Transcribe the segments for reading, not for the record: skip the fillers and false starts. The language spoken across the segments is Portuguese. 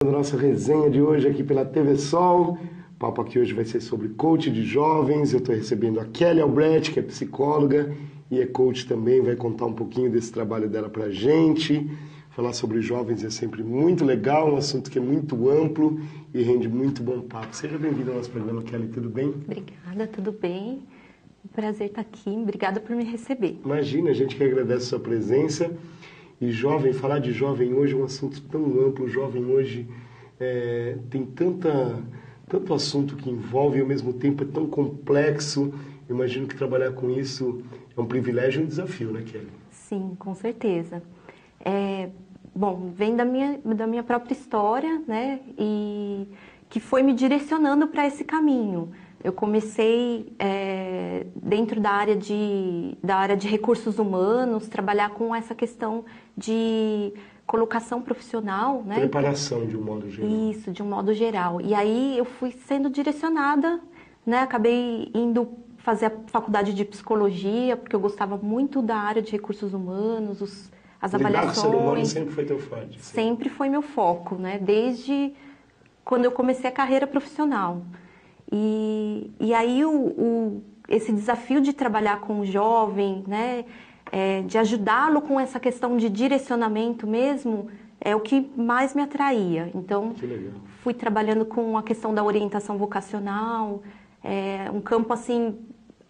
A nossa resenha de hoje aqui pela TV Sol. O papo aqui hoje vai ser sobre coach de jovens. Eu estou recebendo a Kelly Albrecht, que é psicóloga e é coach também, vai contar um pouquinho desse trabalho dela pra gente. Falar sobre jovens é sempre muito legal, um assunto que é muito amplo e rende muito bom papo. Seja bem-vinda ao nosso programa, Kelly, tudo bem? Obrigada, tudo bem? Um prazer estar aqui, obrigada por me receber. Imagina, a gente que agradece a sua presença. E jovem, falar de jovem hoje é um assunto tão amplo. O jovem hoje tem tanto assunto que envolve e ao mesmo tempo é tão complexo. Eu imagino que trabalhar com isso é um privilégio e um desafio, né, Kelly? Sim, com certeza. Bom, vem da minha própria história, né, e que foi me direcionando para esse caminho. Eu comecei dentro da área de recursos humanos, trabalhar com essa questão de colocação profissional, né? Preparação de um modo geral. Isso, de um modo geral. E aí eu fui sendo direcionada, né? Acabei indo fazer a faculdade de psicologia, porque eu gostava muito da área de recursos humanos, as avaliações. Lidar com o ser humano sempre foi teu forte. Sempre foi meu foco, né? Desde quando eu comecei a carreira profissional. E aí esse desafio de trabalhar com o jovem, né, de ajudá-lo com essa questão de direcionamento mesmo, é o que mais me atraía. Então, fui trabalhando com a questão da orientação vocacional, um campo assim,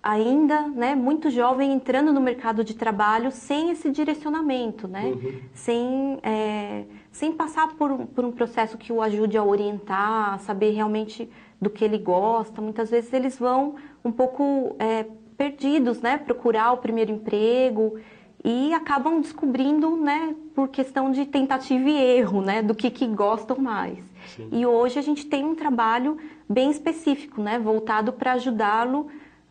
ainda, né, muito jovem, entrando no mercado de trabalho sem esse direcionamento, né, sem passar por um processo que o ajude a orientar, a saber realmente do que ele gosta. Muitas vezes eles vão um pouco perdidos, né, procurar o primeiro emprego e acabam descobrindo, né, por questão de tentativa e erro, né, do que gostam mais. Sim. E hoje a gente tem um trabalho bem específico, né, voltado para ajudá-lo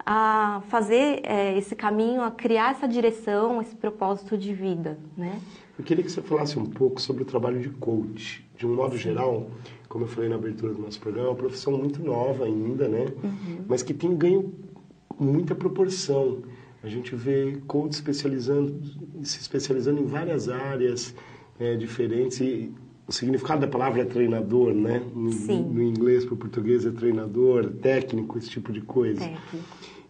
a fazer esse caminho, a criar essa direção, esse propósito de vida, né? Eu queria que você falasse um pouco sobre o trabalho de coach. De um modo geral, como eu falei na abertura do nosso programa, é uma profissão muito nova ainda, né? Mas que tem ganho muita proporção. A gente vê coach se especializando em várias áreas diferentes. E o significado da palavra é treinador, né? No inglês para o português é treinador, técnico, esse tipo de coisa. Técnico.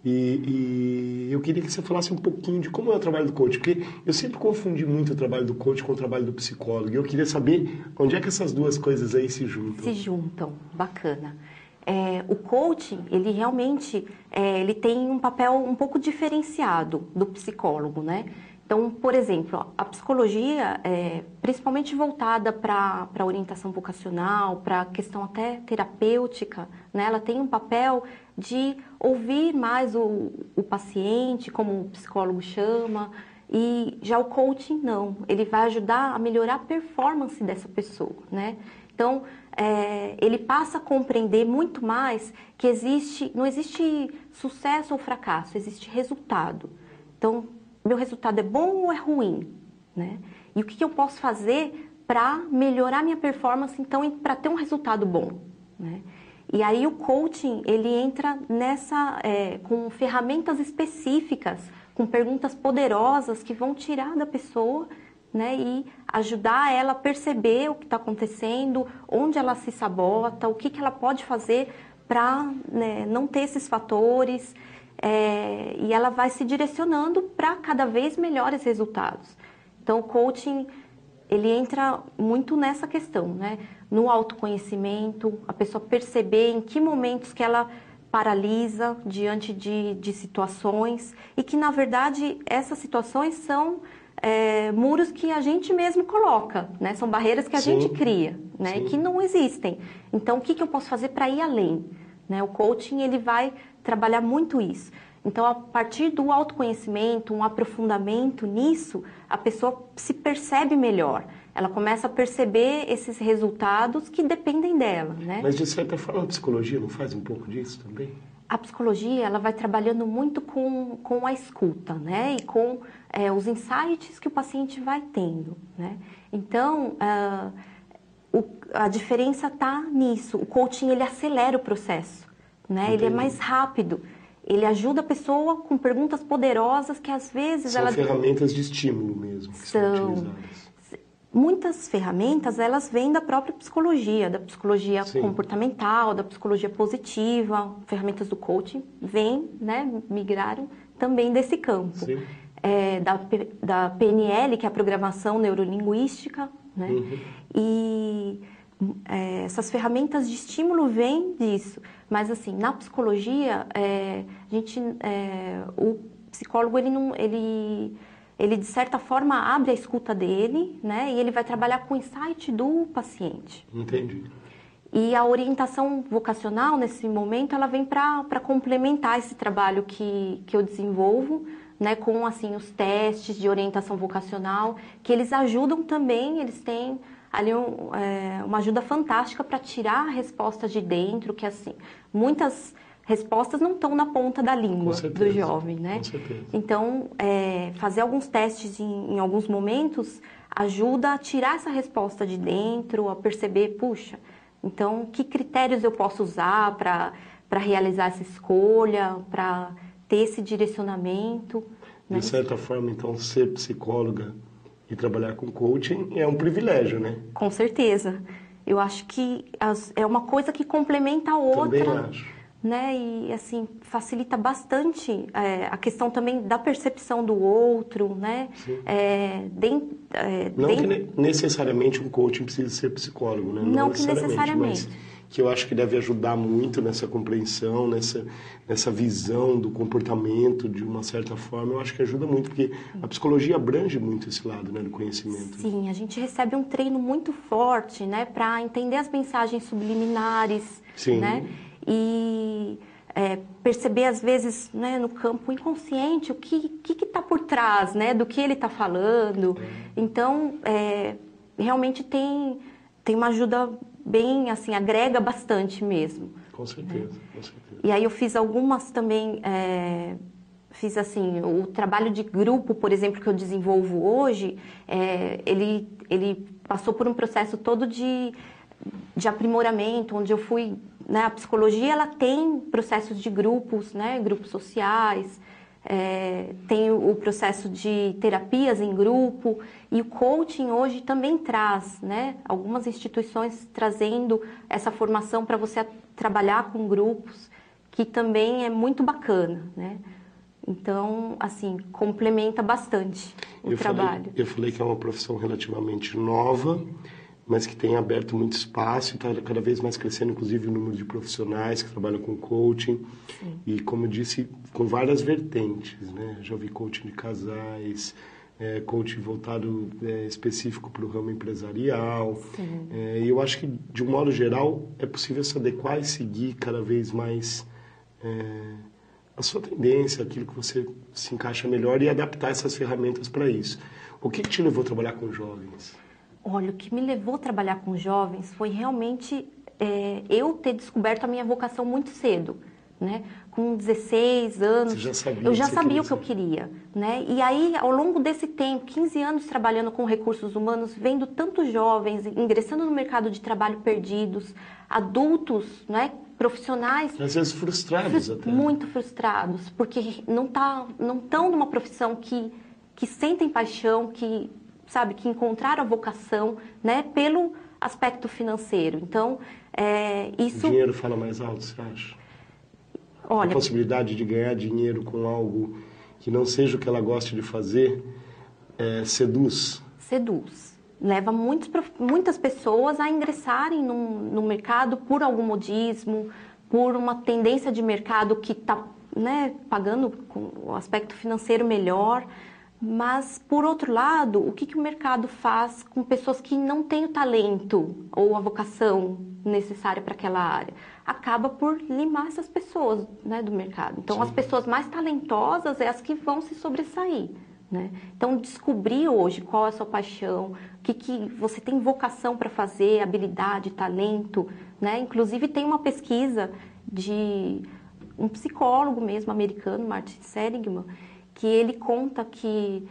E eu queria que você falasse um pouquinho de como é o trabalho do coach, porque eu sempre confundi muito o trabalho do coach com o trabalho do psicólogo. E eu queria saber onde é que essas duas coisas aí se juntam. Se juntam, bacana. O coaching, ele realmente ele tem um papel um pouco diferenciado do psicólogo, né? Então, por exemplo, a psicologia, principalmente voltada para a orientação vocacional, para a questão até terapêutica, né? Ela tem um papel de ouvir mais o paciente, como o psicólogo chama, e já o coaching não, ele vai ajudar a melhorar a performance dessa pessoa, né? Então, ele passa a compreender muito mais que não existe sucesso ou fracasso, existe resultado. Então, meu resultado é bom ou é ruim, né? E o que eu posso fazer para melhorar minha performance, então, para ter um resultado bom, né? E aí o coaching, ele entra com ferramentas específicas, com perguntas poderosas que vão tirar da pessoa, né, e ajudar ela a perceber o que está acontecendo, onde ela se sabota, o que ela pode fazer para, né, não ter esses fatores, e ela vai se direcionando para cada vez melhores resultados. Então, o coaching, ele entra muito nessa questão, né? No autoconhecimento, a pessoa perceber em que momentos que ela paralisa diante de situações e que, na verdade, essas situações são muros que a gente mesmo coloca, né? São barreiras que a gente cria, né? E que não existem. Então, o que eu posso fazer para ir além, né? O coaching, ele vai trabalhar muito isso. Então, a partir do autoconhecimento, um aprofundamento nisso, a pessoa se percebe melhor. Ela começa a perceber esses resultados que dependem dela, né? Mas, de certa forma, a psicologia não faz um pouco disso também? A psicologia, ela vai trabalhando muito com a escuta, né? E com os insights que o paciente vai tendo, né? Então, a diferença está nisso. O coaching, ele acelera o processo, né? Ele é mais rápido. Ele ajuda a pessoa com perguntas poderosas que às vezes são ferramentas de estímulo mesmo que são utilizadas. muitas ferramentas, elas vêm da própria psicologia, da psicologia Sim. comportamental, da psicologia positiva, ferramentas do coaching, vêm, né, migraram também desse campo. Sim. Da PNL, que é a Programação Neurolinguística, né? E essas ferramentas de estímulo vêm disso. Mas, assim, na psicologia, o psicólogo, ele, de certa forma, abre a escuta dele, né? E ele vai trabalhar com o insight do paciente. Entendi. E a orientação vocacional, nesse momento, ela vem para complementar esse trabalho que eu desenvolvo, né, com assim, os testes de orientação vocacional, que eles ajudam também, eles têm ali uma ajuda fantástica para tirar a resposta de dentro, que assim, muitas respostas não estão na ponta da língua do jovem, né? Com certeza. Então, fazer alguns testes em alguns momentos ajuda a tirar essa resposta de dentro, a perceber, puxa, então, que critérios eu posso usar para realizar essa escolha, para ter esse direcionamento. Né? De certa forma, então, ser psicóloga e trabalhar com coaching é um privilégio, né? Com certeza. Eu acho que é uma coisa que complementa a outra. Também acho. Né? E, assim, facilita bastante a questão também da percepção do outro, né? Não que necessariamente um coaching precisa ser psicólogo, né? Não que necessariamente. Mas que eu acho que deve ajudar muito nessa compreensão, nessa visão do comportamento, de uma certa forma. Eu acho que ajuda muito, porque a psicologia abrange muito esse lado, né, do conhecimento. Sim, a gente recebe um treino muito forte, né, para entender as mensagens subliminares, Sim. né? E perceber, às vezes, né, no campo inconsciente, o que está por trás, né, do que ele está falando. Então, realmente tem uma ajuda bem, assim, agrega bastante mesmo. Com certeza, com certeza. E aí eu fiz algumas também, fiz assim, o trabalho de grupo, por exemplo, que eu desenvolvo hoje, ele passou por um processo todo de aprimoramento, onde eu fui, né, a psicologia, ela tem processos de grupos, né, grupos sociais, tem o processo de terapias em grupo, e o coaching hoje também traz, né, algumas instituições trazendo essa formação para você trabalhar com grupos, que também é muito bacana, né? Então, assim, complementa bastante o trabalho. Eu falei que é uma profissão relativamente nova, mas que tem aberto muito espaço e está cada vez mais crescendo, inclusive, o número de profissionais que trabalham com coaching. Sim. E, como eu disse, com várias vertentes, né? Já vi coaching de casais, coaching voltado específico para o ramo empresarial. E eu acho que, de um modo geral, é possível se adequar e seguir cada vez mais a sua tendência, aquilo que você se encaixa melhor e adaptar essas ferramentas para isso. O que te levou a trabalhar com jovens? Olha, o que me levou a trabalhar com jovens foi realmente eu ter descoberto a minha vocação muito cedo, né? Com 16 anos, você já sabia eu já sabia o que eu queria, né? E aí, ao longo desse tempo, 15 anos trabalhando com recursos humanos, vendo tantos jovens ingressando no mercado de trabalho perdidos, adultos, né? Profissionais... Às vezes frustrados até. Muito frustrados, porque não estão numa profissão que sentem paixão, que encontraram a vocação, né, pelo aspecto financeiro. Então, isso... O dinheiro fala mais alto, você acha? Olha, a possibilidade de ganhar dinheiro com algo que não seja o que ela gosta de fazer seduz? Seduz. Leva muitas pessoas a ingressarem no mercado por algum modismo, por uma tendência de mercado que está, né, pagando com o aspecto financeiro melhor. Mas, por outro lado, o que o mercado faz com pessoas que não têm o talento ou a vocação necessária para aquela área? Acaba por limar essas pessoas, né, do mercado. Então, as pessoas mais talentosas é as que vão se sobressair, né? Então, descobrir hoje qual é a sua paixão, o que você tem vocação para fazer, habilidade, talento, né? Inclusive, tem uma pesquisa de um psicólogo mesmo, americano, Martin Seligman, que ele conta que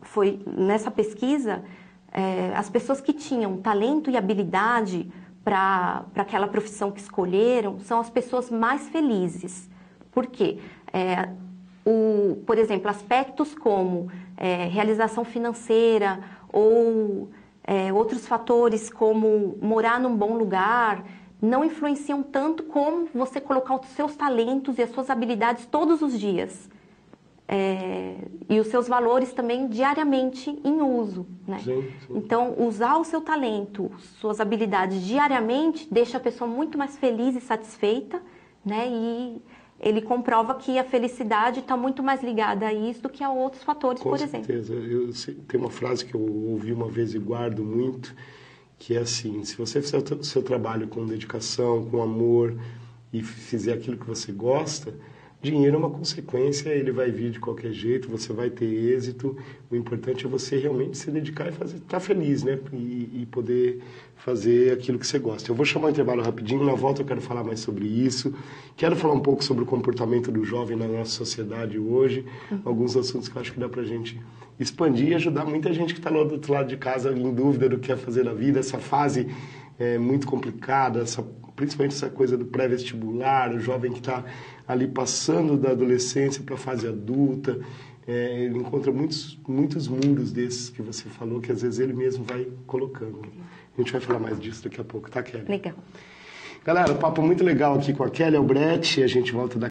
foi nessa pesquisa as pessoas que tinham talento e habilidade para aquela profissão que escolheram são as pessoas mais felizes. Por quê? Por exemplo, aspectos como realização financeira ou outros fatores como morar num bom lugar, não influenciam tanto como você colocar os seus talentos e as suas habilidades todos os dias. E os seus valores também diariamente em uso, né? Sim. Então, usar o seu talento, suas habilidades diariamente, deixa a pessoa muito mais feliz e satisfeita, né? E ele comprova que a felicidade está muito mais ligada a isso do que a outros fatores, por exemplo. Com certeza. Tem uma frase que eu ouvi uma vez e guardo muito, que é assim: se você fizer o seu trabalho com dedicação, com amor e fizer aquilo que você gosta, dinheiro é uma consequência, ele vai vir de qualquer jeito, você vai ter êxito. O importante é você realmente se dedicar e estar feliz, né? E poder fazer aquilo que você gosta. Eu vou chamar o intervalo rapidinho, na volta eu quero falar mais sobre isso. Quero falar um pouco sobre o comportamento do jovem na nossa sociedade hoje, alguns assuntos que eu acho que dá pra gente expandir e ajudar muita gente que está lá do outro lado de casa em dúvida do que é fazer na vida. Essa fase é muito complicada, principalmente essa coisa do pré-vestibular, o jovem que está ali passando da adolescência para a fase adulta, ele encontra muitos muros desses que você falou, que às vezes ele mesmo vai colocando. A gente vai falar mais disso daqui a pouco, tá, Kelly? Legal. Galera, papo muito legal aqui com a Kelly Albrecht, e a gente volta daqui.